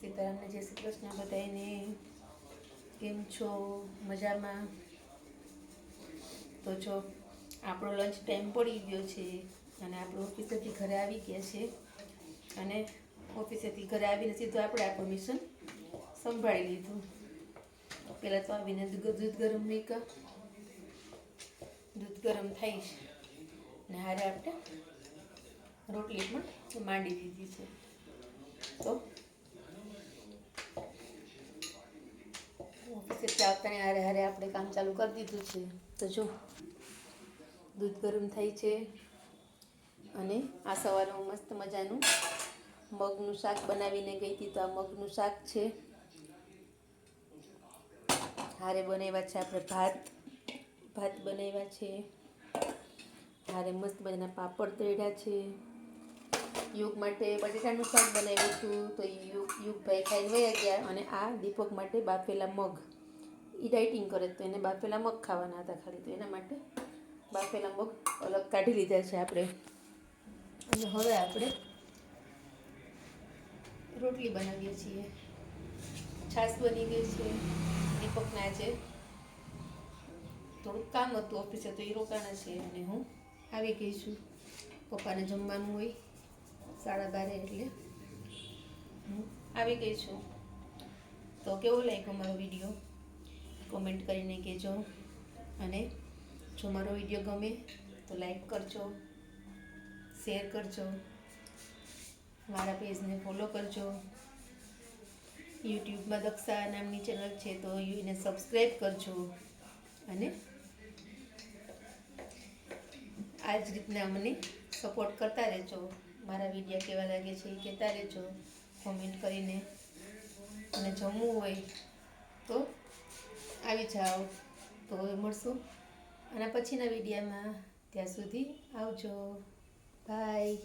સીતારામને જય શ્રી કૃષ્ણ બધાને. કેમ છો? મજામાં? તો જો આપણો લંચ ટાઈમ પડી ગયો છે અને આપણે ઓફિસેથી ઘરે આવી ગયા છે. અને ઓફિસેથી ઘરે આવીને સીધું આપણે આપણું મિશન સંભાળી લીધું. પહેલાં તો આવીને દૂધ ગરમ મૂક્યા, દૂધ ગરમ થાય છે ને હારે આપણે રોટલી પણ માંડી દીધી છે. તો ઓફિસેથી આવતાની હારે હારે આપણે કામ ચાલુ કરી દીધું છે. તો જો દૂધ ગરમ થાય છે અને આ સવારે હું મસ્ત મજાનું મગનું શાક બનાવીને ગઈ હતી. તો આ મગનું શાક છે. હારે બનાવ્યા છે આપણે ભાત બનાવ્યા છે. હારે મસ્ત મજાના પાપડ તળ્યા છે. યુગ માટે બટેટાનું શાક બનાવ્યું હતું. તો યુગભાઈ ખાઈને વયા ગયા. અને આ દીપક માટે બાફેલા મગ, એ ડાયટિંગ કરે તો એને બાફેલા મગ ખાવાના હતા ખાલી, તો એના માટે બાફેલા મગ અલગ કાઢી લીધા છે આપણે. અને હવે આપણે રોટલી બનાવીએ છીએ. છાશ બની ગઈ છે. દીપકને આજે થોડુંક કામ હતું ઓફિસે, તો એ રોકાણા છે અને હું આવી ગઈ છું. પપ્પાને જમવાનું હોય 12:30, એટલે હું આવી ગઈ છું. તો કેવો લાગ્યો મારો વિડીયો કોમેન્ટ કરીને કહેજો. અને જો મારો વિડીયો ગમે તો લાઈક કરજો, શેર કરજો, મારા પેજને ફોલો કરજો. યુટ્યુબમાં દક્ષા નામની ચેનલ છે તો એને સબસ્ક્રાઈબ કરજો. અને આ જ રીતના મને સપોર્ટ કરતા રહેજો. મારા વિડીયો કેવા લાગે છે એ કહેતા રહેજો કોમેન્ટ કરીને. અને જમવું હોય તો આવી જાઓ. તો હવે મળશું આના પછીના વિડીયોમાં. ત્યાં સુધી આવજો. બાય.